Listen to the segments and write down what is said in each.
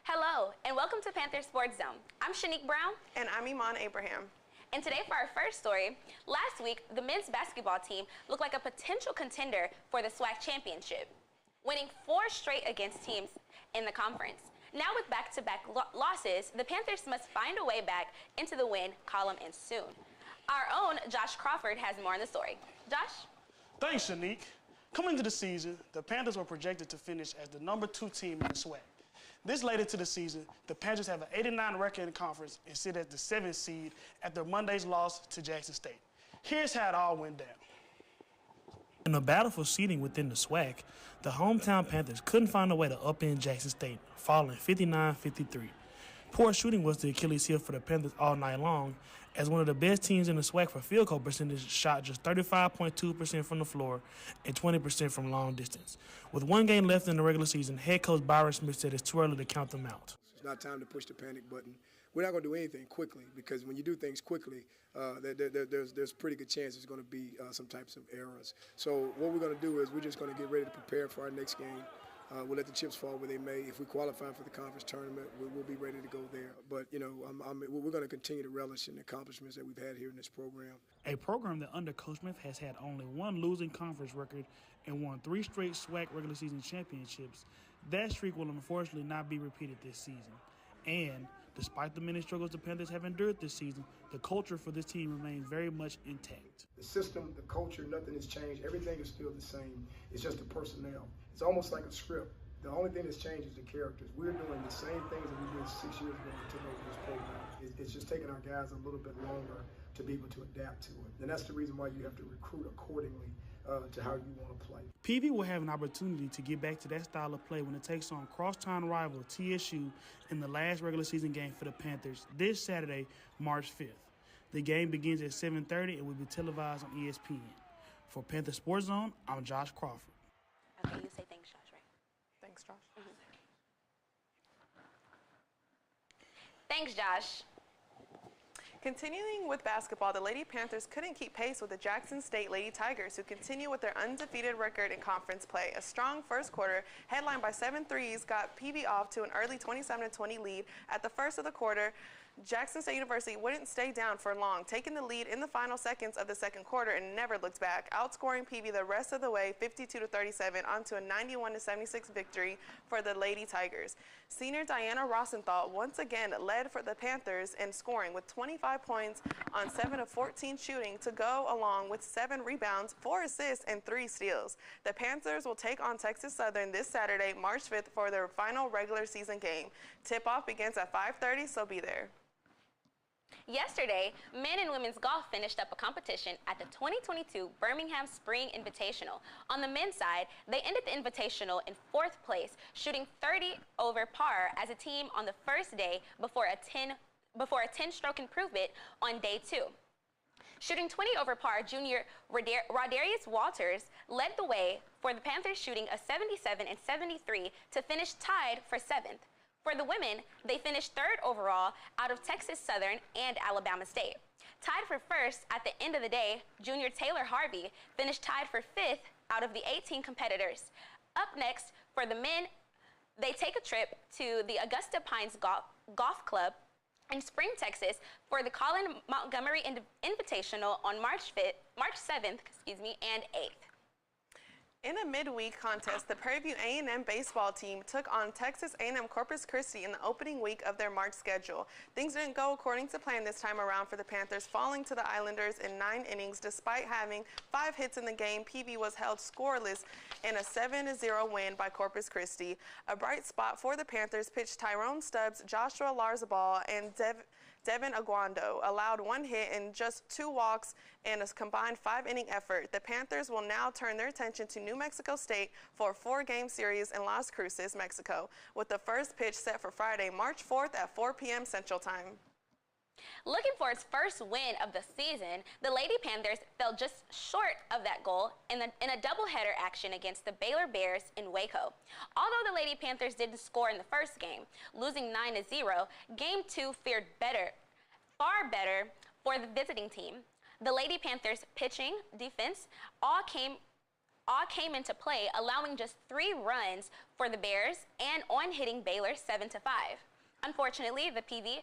Hello, and welcome to Panther Sports Zone. I'm Shanique Brown. And I'm Iman Abraham. And today for our first story, last week, the men's basketball team looked like a potential contender for the SWAC championship, winning 4 straight against teams in the conference. Now with back-to-back losses, the Panthers must find a way back into the win column and soon. Our own Josh Crawford has more on the story. Josh? Thanks, Shanique. Coming into the season, the Panthers were projected to finish as the #2 team in the SWAC. This late into the season, the Panthers have an 89 record in the conference and sit at the 7th seed after Monday's loss to Jackson State. Here's how it all went down. In a battle for seeding within the SWAC, the hometown Panthers couldn't find a way to upend Jackson State, falling 59-53. Poor shooting was the Achilles heel for the Panthers all night long, as one of the best teams in the SWAC for field goal percentage shot just 35.2% from the floor and 20% from long distance. With 1 game left in the regular season, head coach Byron Smith said it's too early to count them out. It's not time to push the panic button. We're not going to do anything quickly, because when you do things quickly, there's pretty good chance there's going to be some types of errors. So what we're going to do is we're just going to get ready to prepare for our next game. We'll let the chips fall where they may. If we qualify for the conference tournament, we'll be ready to go there. But, you know, we're going to continue to relish in the accomplishments that we've had here in this program. A program that under Coach Smith has had only 1 losing conference record and won 3 straight SWAC regular season championships. That streak will unfortunately not be repeated this season. And despite the many struggles the Panthers have endured this season, the culture for this team remains very much intact. The system, the culture, nothing has changed. Everything is still the same. It's just the personnel. It's almost like a script. The only thing that's changed is the characters. We're doing the same things that we did 6 years ago when we took over this program. It's just taking our guys a little bit longer to be able to adapt to it. And that's the reason why you have to recruit accordingly to how you want to play. PV will have an opportunity to get back to that style of play when it takes on crosstown rival TSU in the last regular season game for the Panthers this Saturday, March 5th. The game begins at 7:30 and will be televised on ESPN. For Panther Sports Zone, I'm Josh Crawford. Okay, you say thanks, Josh, right? Thanks, Josh. Thanks, Josh. Continuing with basketball, the Lady Panthers couldn't keep pace with the Jackson State Lady Tigers, who continue with their undefeated record in conference play. A strong first quarter, headlined by 7 threes, got PV off to an early 27-20 lead. At the first of the quarter, Jackson State University wouldn't stay down for long, taking the lead in the final seconds of the second quarter and never looked back, outscoring PV the rest of the way 52-37 onto a 91-76 victory for the Lady Tigers. Senior Diana Rosenthal once again led for the Panthers in scoring with 25 points on 7 of 14 shooting to go along with 7 rebounds, 4 assists, and 3 steals. The Panthers will take on Texas Southern this Saturday, March 5th, for their final regular season game. Tip-off begins at 5:30, so be there. Yesterday, men and women's golf finished up a competition at the 2022 Birmingham Spring Invitational. On the men's side, they ended the Invitational in 4th place, shooting 30 over par as a team on the first day before a 10-stroke improvement on day 2. Shooting 20 over par, junior Rodarius Walters led the way for the Panthers, shooting a 77 and 73 to finish tied for 7th. For the women, they finished 3rd overall out of Texas Southern and Alabama State. Tied for 1st at the end of the day, junior Taylor Harvey finished tied for 5th out of the 18 competitors. Up next, for the men, they take a trip to the Augusta Pines Golf Club in Spring, Texas for the Colin Montgomery Invitational on March 7th, and 8th. In a midweek contest, the Prairie View A&M baseball team took on Texas A&M Corpus Christi in the opening week of their March schedule. Things didn't go according to plan this time around for the Panthers, falling to the Islanders in 9 innings. Despite having 5 hits in the game, PV was held scoreless in a 7-0 win by Corpus Christi. A bright spot for the Panthers pitched Tyrone Stubbs, Joshua Larzabal, and Devin Aguando allowed 1 hit and just 2 walks in a combined 5-inning effort. The Panthers will now turn their attention to New Mexico State for a 4-game series in Las Cruces, Mexico, with the first pitch set for Friday, March 4th at 4 p.m. Central Time. Looking for its first win of the season, the Lady Panthers fell just short of that goal in a doubleheader action against the Baylor Bears in Waco. Although the Lady Panthers didn't score in the first game, losing 9-0, Game 2 fared far better for the visiting team. The Lady Panthers pitching, defense, all came all came into play, allowing just 3 runs for the Bears and on hitting Baylor 7-5. Unfortunately, the PV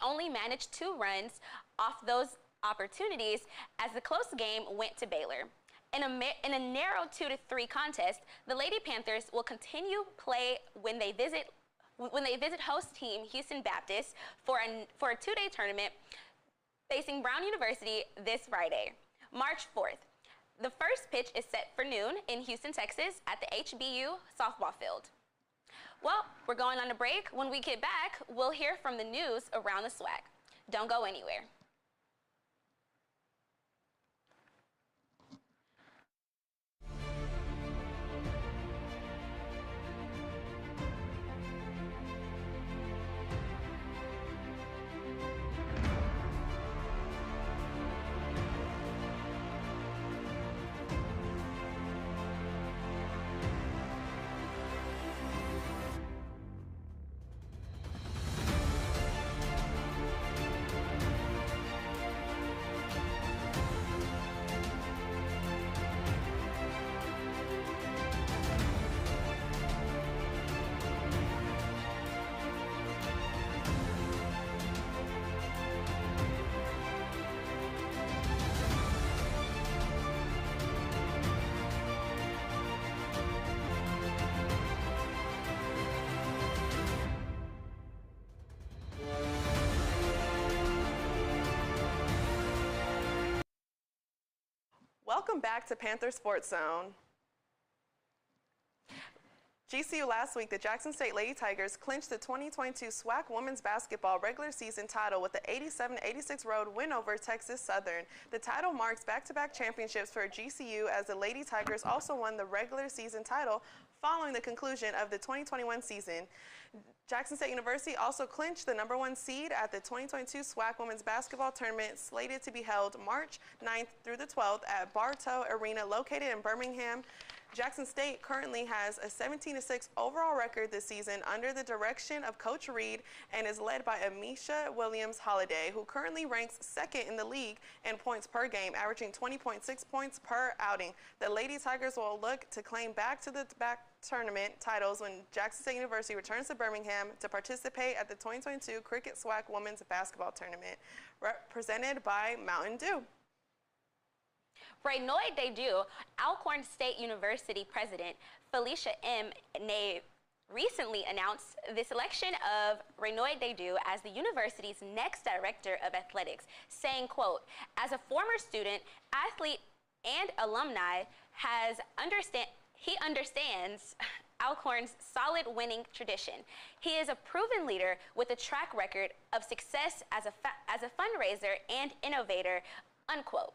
only managed 2 runs off those opportunities as the close game went to Baylor. In a narrow 2-3 contest, the Lady Panthers will continue play when they visit host team Houston Baptist for a 2-day tournament facing Brown University this Friday, March 4th. The first pitch is set for noon in Houston, Texas at the HBU softball field. Well, we're going on a break. When we get back, we'll hear from the news around the SWAC. Don't go anywhere. Welcome back to Panther Sports Zone. GCU last week, the Jackson State Lady Tigers clinched the 2022 SWAC Women's Basketball regular season title with the 87-86 road win over Texas Southern. The title marks back-to-back championships for GCU as the Lady Tigers also won the regular season title following the conclusion of the 2021 season. Jackson State University also clinched the #1 seed at the 2022 SWAC Women's Basketball Tournament slated to be held March 9th through the 12th at Bartow Arena located in Birmingham. Jackson State currently has a 17-6 overall record this season under the direction of Coach Reed and is led by Amisha Williams-Holiday, who currently ranks 2nd in the league in points per game, averaging 20.6 points per outing. The Lady Tigers will look to claim back-to-back tournament titles when Jackson State University returns to Birmingham to participate at the 2022 Cricket SWAC Women's Basketball Tournament, represented by Mountain Dew. Reynold Dedeaux, Alcorn State University President Felicia M. Nave recently announced the selection of Reynold Dedeaux as the university's next director of athletics, saying, quote, "As a former student, athlete, and alumni, he understands Alcorn's solid winning tradition. He is a proven leader with a track record of success as a fundraiser and innovator," unquote.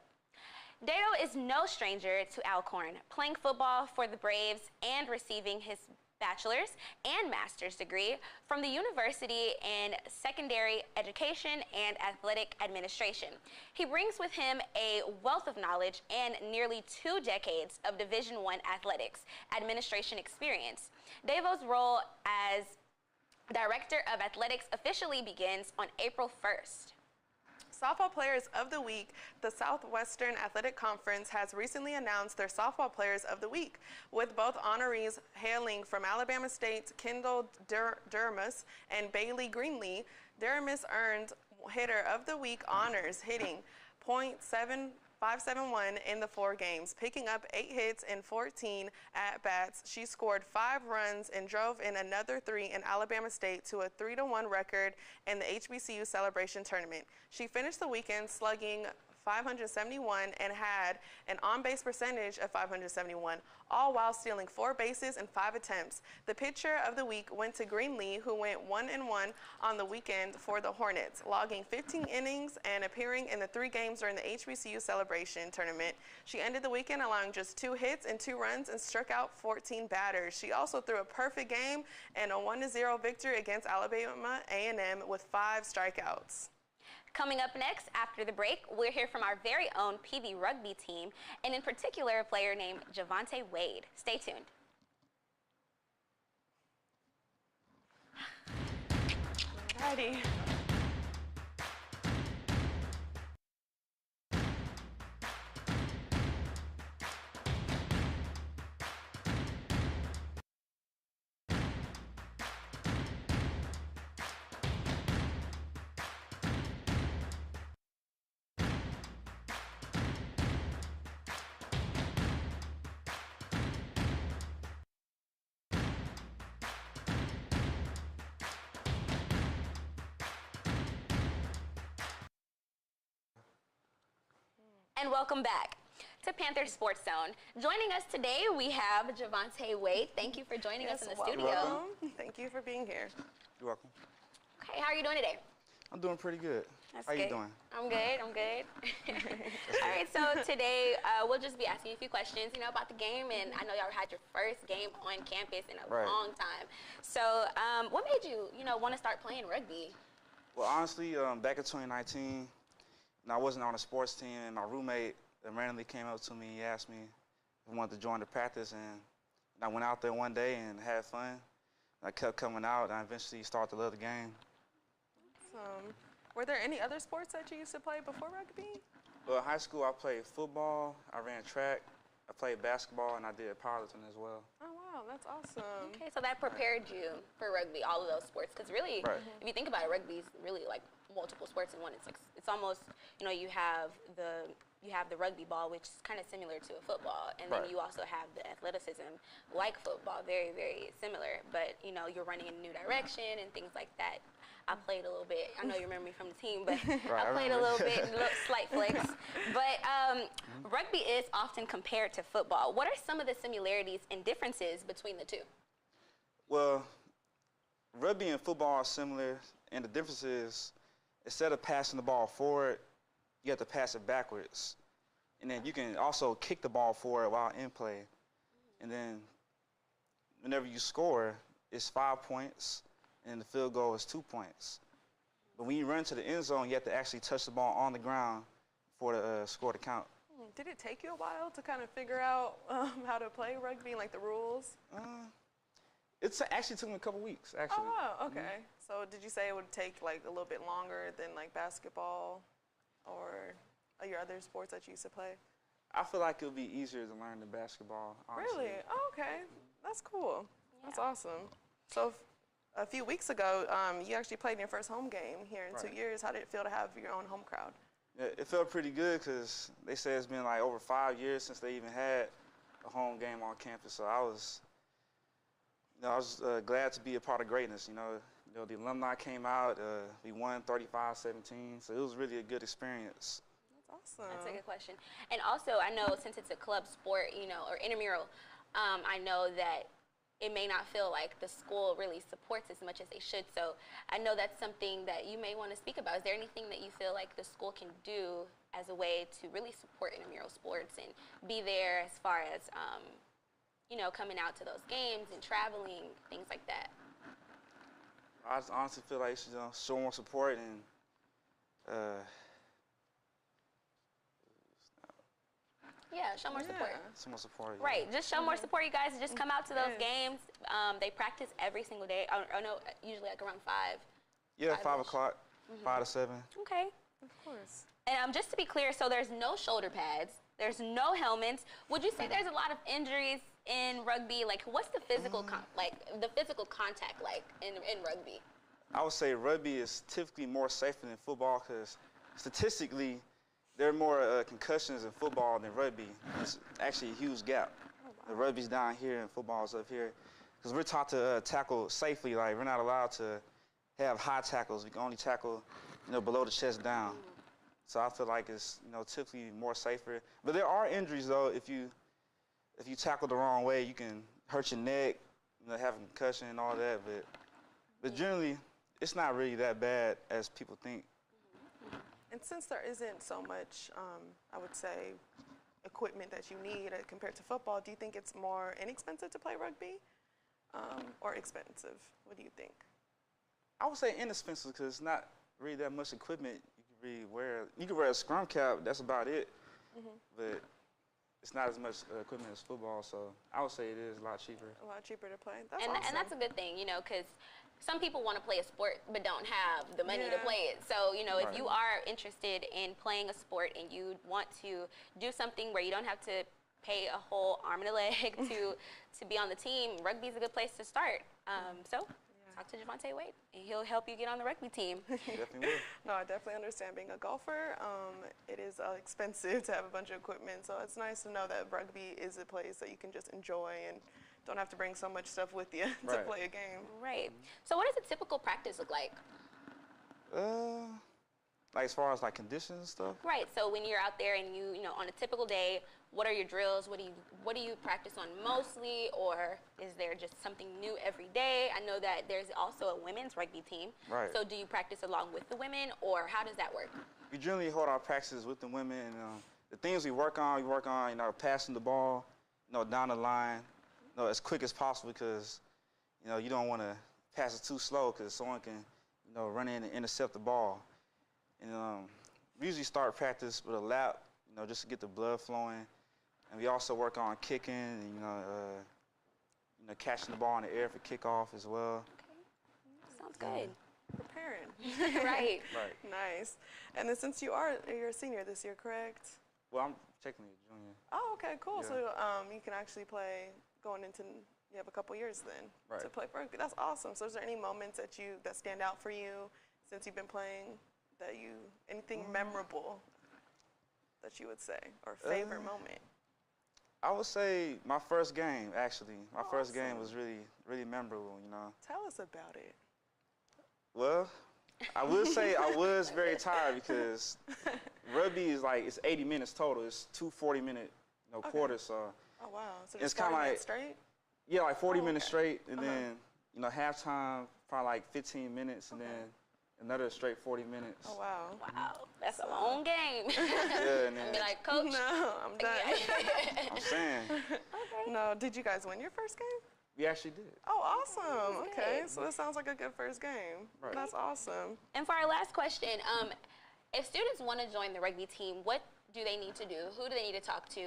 Dedeaux is no stranger to Alcorn, playing football for the Braves and receiving his bachelor's and master's degree from the University in Secondary Education and Athletic Administration. He brings with him a wealth of knowledge and nearly 2 decades of Division I athletics administration experience. Dedeaux's role as Director of Athletics officially begins on April 1st. Softball Players of the Week. The Southwestern Athletic Conference has recently announced their Softball Players of the Week, with both honorees hailing from Alabama State's Kendall Durmus and Bailey Greenlee. Durmus earned Hitter of the Week honors, hitting .571 in the 4 games, picking up 8 hits and 14 at-bats. She scored 5 runs and drove in another 3 in Alabama State to a 3-1 record in the HBCU Celebration Tournament. She finished the weekend slugging .571 and had an on-base percentage of .571, all while stealing 4 bases and 5 attempts. The pitcher of the week went to Greenlee, who went 1-1 on the weekend for the Hornets, logging 15 innings and appearing in the 3 games during the HBCU Celebration Tournament. She ended the weekend allowing just 2 hits and 2 runs and struck out 14 batters. She also threw a perfect game and a 1-0 victory against Alabama A&M with 5 strikeouts. Coming up next, after the break, we'll hear from our very own PV rugby team, and in particular, a player named Javonte Wade. Stay tuned. Alrighty. And welcome back to Panther Sports Zone. Joining us today, we have Javonte Wade. Thank you for joining us in the studio. Welcome. Thank you for being here. You're welcome. Okay, how are you doing today? I'm doing pretty good. That's How good. you doing? I'm good. All right, so today we'll just be asking you a few questions, about the game, and I know y'all had your first game on campus in a long time. So what made you, want to start playing rugby? Well, honestly, back in 2019, I wasn't on a sports team, and my roommate randomly came up to me. He asked me if I wanted to join the practice, and I went out there one day and had fun. I kept coming out, and I eventually started to love the game. Were there any other sports that you used to play before rugby? Well, in high school, I played football, I ran track, I played basketball, and I did powerlifting as well. Oh, wow, that's awesome. Okay, so that prepared you for rugby, all of those sports, because really, if you think about it, rugby is really like multiple sports in one. It's almost, you have the rugby ball, which is kind of similar to a football, and then you also have the athleticism like football, very, very similar, but you're running in a new direction and things like that. I played a little bit. I know you remember me from the team, but I played a little bit, slight flicks. But rugby is often compared to football. What are some of the similarities and differences between the two? Well, rugby and football are similar, and the difference is instead of passing the ball forward, you have to pass it backwards. And then you can also kick the ball forward while in play. And then whenever you score, it's 5 points, and the field goal is 2 points. But when you run to the end zone, you have to actually touch the ball on the ground for the score to count. Did it take you a while to kind of figure out how to play rugby, like the rules? It actually took me a couple weeks, actually. Oh, wow, okay. So did you say it would take like a little bit longer than like basketball or your other sports that you used to play? I feel like it would be easier to learn than basketball, honestly. Really? Oh, okay. That's cool. That's awesome. So a few weeks ago, you actually played in your first home game here in 2 years. How did it feel to have your own home crowd? Yeah, it felt pretty good because they say it's been like over 5 years since they even had a home game on campus. So I was, glad to be a part of greatness. The alumni came out. We won 35-17. So it was really a good experience. That's awesome. That's a good question. And also, I know since it's a club sport, or intramural, I know that it may not feel like the school really supports as much as they should. So I know that's something that you may want to speak about. Is there anything that you feel like the school can do as a way to really support intramural sports and be there as far as, coming out to those games and traveling, things like that? I just honestly feel like you should show more support and show more support. Some more support. Yeah. Right, just show more support, you guys. Just come out to those games. They practice every single day. Oh no, usually like around 5. Yeah, 5 o'clock, 5 to 7. Okay. Of course. And just to be clear, so there's no shoulder pads. There's no helmets. Would you say there's a lot of injuries in rugby? Like, what's the physical contact like in rugby? I would say rugby is typically more safer than football because statistically, there are more concussions in football than rugby. It's actually a huge gap. The rugby's down here and football's up here. Because we're taught to tackle safely. Like, we're not allowed to have high tackles. We can only tackle, below the chest down. So I feel like it's, typically more safer. But there are injuries, though. If you tackle the wrong way, you can hurt your neck, have a concussion and all that. But generally, it's not really that bad as people think. And since there isn't so much, I would say, equipment that you need compared to football, do you think it's more inexpensive to play rugby or expensive? What do you think? I would say inexpensive because it's not really that much equipment you can really wear. You can wear a scrum cap, that's about it. But it's not as much equipment as football, so I would say it is a lot cheaper. A lot cheaper to play. That's and awesome. And that's a good thing, because some people want to play a sport but don't have the money to play it. So, if you are interested in playing a sport and you want to do something where you don't have to pay a whole arm and a leg to be on the team, rugby is a good place to start. Talk to Javonte Wade, and he'll help you get on the rugby team. Definitely will. No, I definitely understand being a golfer. It is expensive to have a bunch of equipment, so it's nice to know that rugby is a place that you can just enjoy and don't have to bring so much stuff with you to play a game. Right. So what does a typical practice look like? Like as far as like conditions and stuff? Right. So when you're out there and you know, on a typical day, what are your drills? What do you practice on mostly, or is there just something new every day? I know that there's also a women's rugby team. Right. So do you practice along with the women, or how does that work? We generally hold our practices with the women. And, the things we work on, you know, passing the ball, you know, down the line, you know, as quick as possible because, you know, you don't want to pass it too slow because someone can, you know, run in and intercept the ball. And we usually start practice with a lap, you know, just to get the blood flowing. And we also work on kicking, and, you know, catching the ball in the air for kickoff as well. Okay. Sounds good. Preparing. Right. Right. Nice. And then since you're a senior this year, correct? Well, I'm technically a junior. Oh, okay, cool. Yeah. So you can actually play going into, you have a couple years then Right. to play for rugby. That's awesome. So is there any moments that stand out for you since you've been playing, anything memorable that you would say, or favorite moment? I would say my first game, actually. My first game Awesome. was really, really memorable, you know. Tell us about it. Well, I would say I was very tired because rugby is like, it's 80 minutes total. It's 2 40-minute, you know, quarters. So Oh, wow. So It's just kinda 40 like- minutes straight? yeah, like 40 minutes okay. straight, and then, you know, halftime, probably like 15 minutes, and then another straight 40 minutes. Oh, wow. Wow, that's a long game. Yeah, and I'd then, be like, Coach. No, I'm done. I'm saying, No, did you guys win your first game? we actually did. Oh, awesome. That's Okay, good. so that sounds like a good first game. Right. That's awesome. And for our last question, if students want to join the rugby team, what do they need to do? Who do they need to talk to?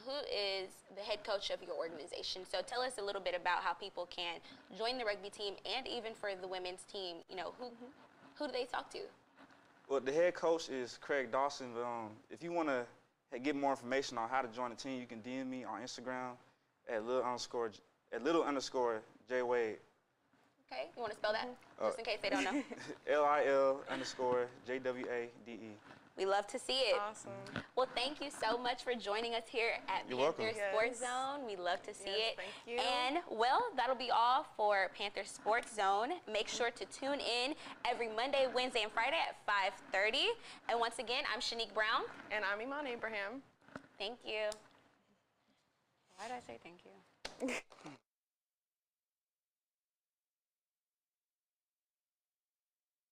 Who is the head coach of your organization? So tell us a little bit about how people can join the rugby team, and even for the women's team, you know, who do they talk to? Well, the head coach is Craig Dawson. But, if you want to get more information on how to join the team, you can DM me on Instagram at little underscore J Wade. Okay, you want to spell that? Just in case they don't know. LIL_JWADE. We love to see it. Awesome. Well, thank you so much for joining us here at You're Panther welcome. Sports Yes. Zone. We love to see Yes, it. thank you. And, well, that'll be all for Panther Sports Zone. Make sure to tune in every Monday, Wednesday, and Friday at 5:30. And once again, I'm Shanique Brown. And I'm Iman Abraham. Thank you. Why did I say thank you?